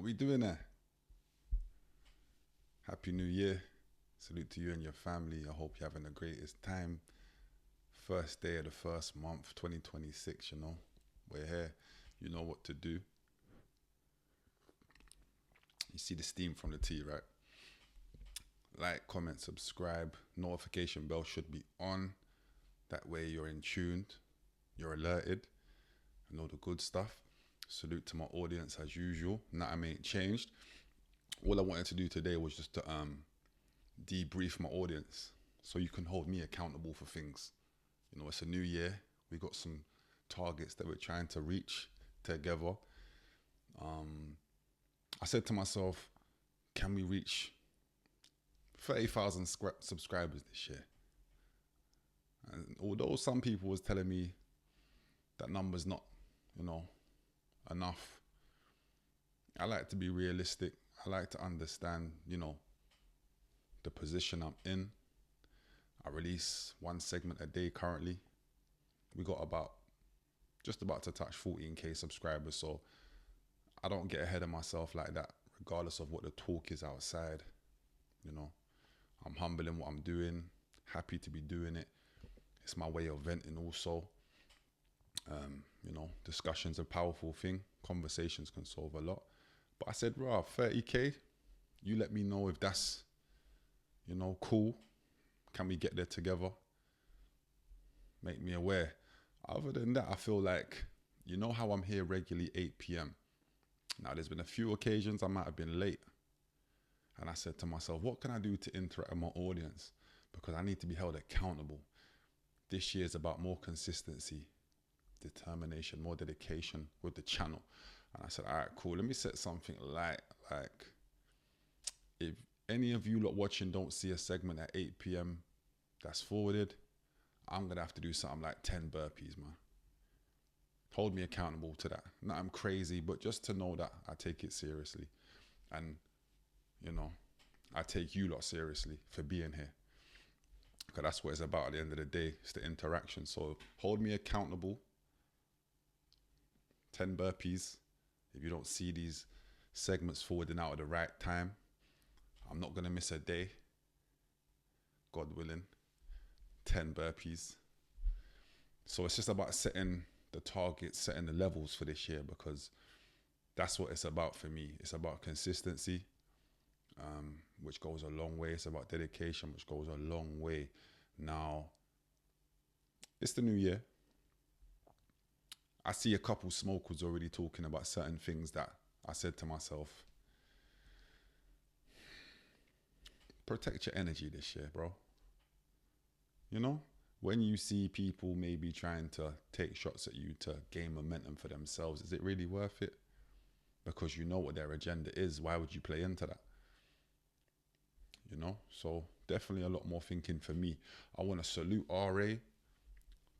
What we doing there? Happy New Year. Salute to you and your family. I hope you're having the greatest time. First day of the first month, 2026, you know. We're here. You know what to do. You see the steam from the tea, right? Like, comment, subscribe. Notification bell should be on. That way you're in tuned. You're alerted. I know the good stuff. Salute to my audience as usual. Nothing ain't changed. All I wanted to do today was just to debrief my audience so you can hold me accountable for things. You know, it's a new year. We got some targets that we're trying to reach together. I said to myself, can we reach 30,000 subscribers this year? And although some people was telling me that number's not, enough, I like to be realistic. I like to understand, the position I'm in. I release one segment a day currently. We got just about to touch 14k subscribers, so I don't get ahead of myself like that, regardless of what the talk is outside. I'm humble in what I'm doing, happy to be doing it. It's my way of venting also. Discussion's a powerful thing. Conversations can solve a lot. But I said, 30k, you let me know if that's, cool. Can we get there together? Make me aware. Other than that, I feel like, you know how I'm here regularly 8 p.m. Now, there's been a few occasions I might have been late. And I said to myself, what can I do to interact with my audience? Because I need to be held accountable. This year is about more consistency, determination, more dedication with the channel. And I said, all right, cool. Let me set something like if any of you lot watching don't see a segment at 8 p.m. that's forwarded, I'm going to have to do something like 10 burpees, man. Hold me accountable to that. Not I'm crazy, but just to know that I take it seriously. And, I take you lot seriously for being here. Because that's what it's about at the end of the day. It's the interaction. So hold me accountable. 10 burpees. If you don't see these segments forwarding out at the right time, I'm not going to miss a day. God willing. 10 burpees. So it's just about setting the targets, setting the levels for this year, because that's what it's about for me. It's about consistency, which goes a long way. It's about dedication, which goes a long way. Now, it's the new year. I see a couple smokers already talking about certain things that I said to myself, protect your energy this year, bro. When you see people maybe trying to take shots at you to gain momentum for themselves, is it really worth it? Because you know what their agenda is. Why would you play into that? So definitely a lot more thinking for me. I want to salute RA.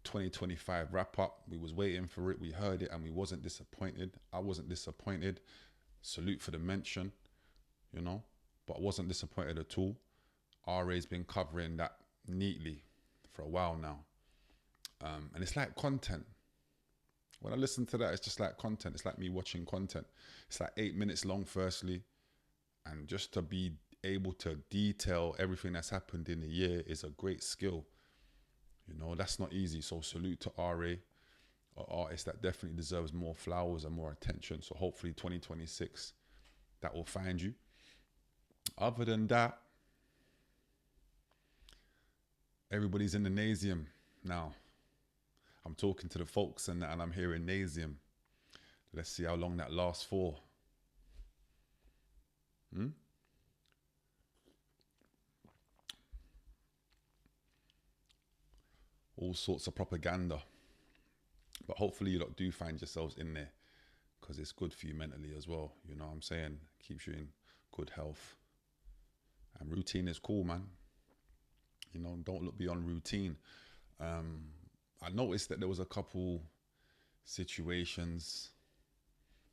2025 wrap up. We was waiting for it. We heard it and we wasn't disappointed. I wasn't disappointed. Salute for the mention, but I wasn't disappointed at all. RA's been covering that neatly for a while now. And it's like content. When I listen to that, it's just like content. It's like me watching content. It's like 8 minutes long, firstly. And just to be able to detail everything that's happened in a year is a great skill. That's not easy. So salute to RA, an artist that definitely deserves more flowers and more attention. So hopefully 2026, that will find you. Other than that, everybody's in the Nasium now. I'm talking to the folks and I'm hearing Nasium. Let's see how long that lasts for. All sorts of propaganda. But hopefully you lot do find yourselves in there, because it's good for you mentally as well. You know what I'm saying? Keeps you in good health. And routine is cool, man. Don't look beyond routine. I noticed that there was a couple situations.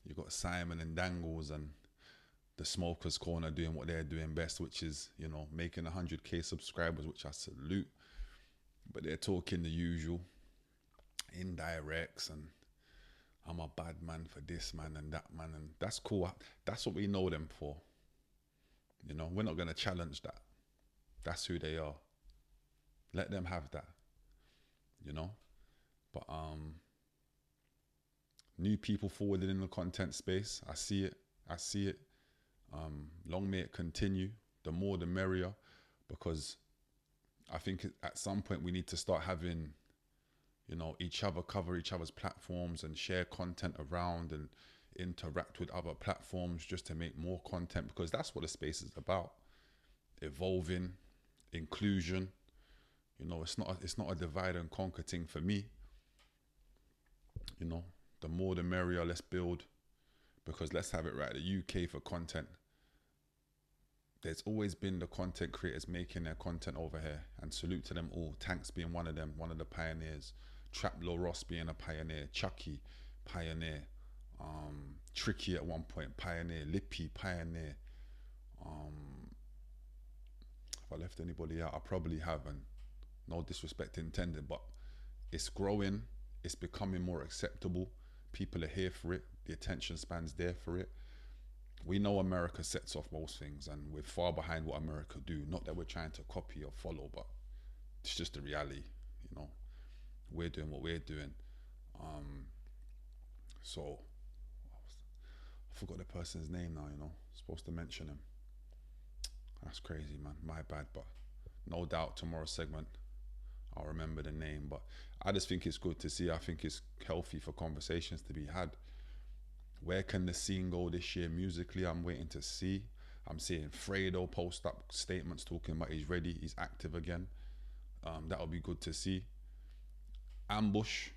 You got Simon and Dangles and the Smokers Corner doing what they're doing best, which is, making 100k subscribers, which I salute. But they're talking the usual indirects and I'm a bad man for this man and that man, and that's cool. That's what we know them for. You know, we're not gonna challenge that. That's who they are. Let them have that. You know, but new people forwarded in the content space. I see it. Long may it continue. The more the merrier, because I think at some point we need to start having, you know, each other cover each other's platforms and share content around and interact with other platforms just to make more content, because that's what the space is about. Evolving, inclusion. You know, it's not a divide and conquer thing for me. You know, the more the merrier. Let's build, because let's have it right. The UK for content, there's always been the content creators making their content over here, and salute to them all. Tanks being one of them, one of the pioneers. Traplo Ross being a pioneer. Chucky, pioneer. Tricky at one point, pioneer. Lippy, pioneer. If I left anybody out, I probably haven't. No disrespect intended, but it's growing. It's becoming more acceptable. People are here for it. The attention span's there for it. We know America sets off most things, and we're far behind what America do. Not that we're trying to copy or follow, but it's just the reality. You know, we're doing what we're doing. So I forgot the person's name now. You know, supposed to mention him. That's crazy, man. My bad, but no doubt tomorrow's segment I'll remember the name. But I just think it's good to see. I think it's healthy for conversations to be had. Where can the scene go this year musically? I'm waiting to see. I'm seeing Fredo post up statements talking about he's ready, he's active again. That'll be good to see. Ambush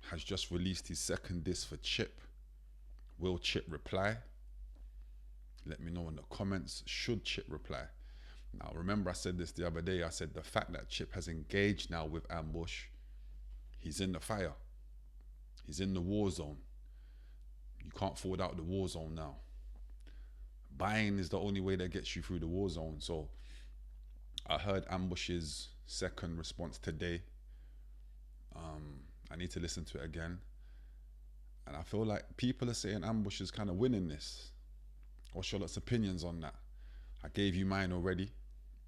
has just released his second disc for Chip. Will Chip reply? Let me know in the comments. Should Chip reply? Now, remember I said this the other day. I said the fact that Chip has engaged now with Ambush, he's in the fire. He's in the war zone. You can't fall out the war zone now. Buying is the only way that gets you through the war zone. So I heard Ambush's second response today. I need to listen to it again. And I feel like people are saying Ambush is kind of winning this. What's your lot's opinions on that? I gave you mine already.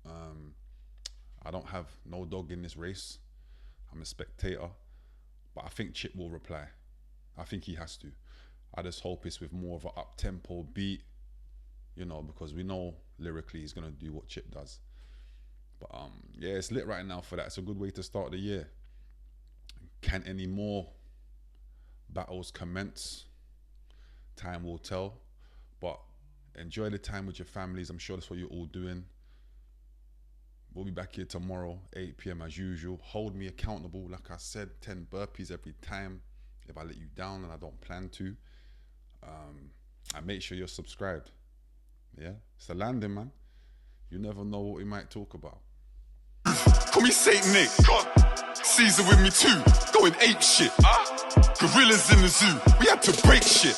I don't have no dog in this race. I'm a spectator. But I think Chip will reply. I think he has to. I just hope it's with more of an up-tempo beat, you know, because we know lyrically he's going to do what Chip does. But yeah, it's lit right now for that. It's a good way to start the year. Can any more battles commence? Time will tell. But enjoy the time with your families. I'm sure that's what you're all doing. We'll be back here tomorrow, 8 p.m. as usual. Hold me accountable. Like I said, 10 burpees every time. If I let you down, and I don't plan to. And make sure you're subscribed. Yeah? It's a landing, man. You never know what we might talk about. Call me Saint Nick. Caesar with me too. Going ape shit. Gorillas in the zoo. We had to break shit.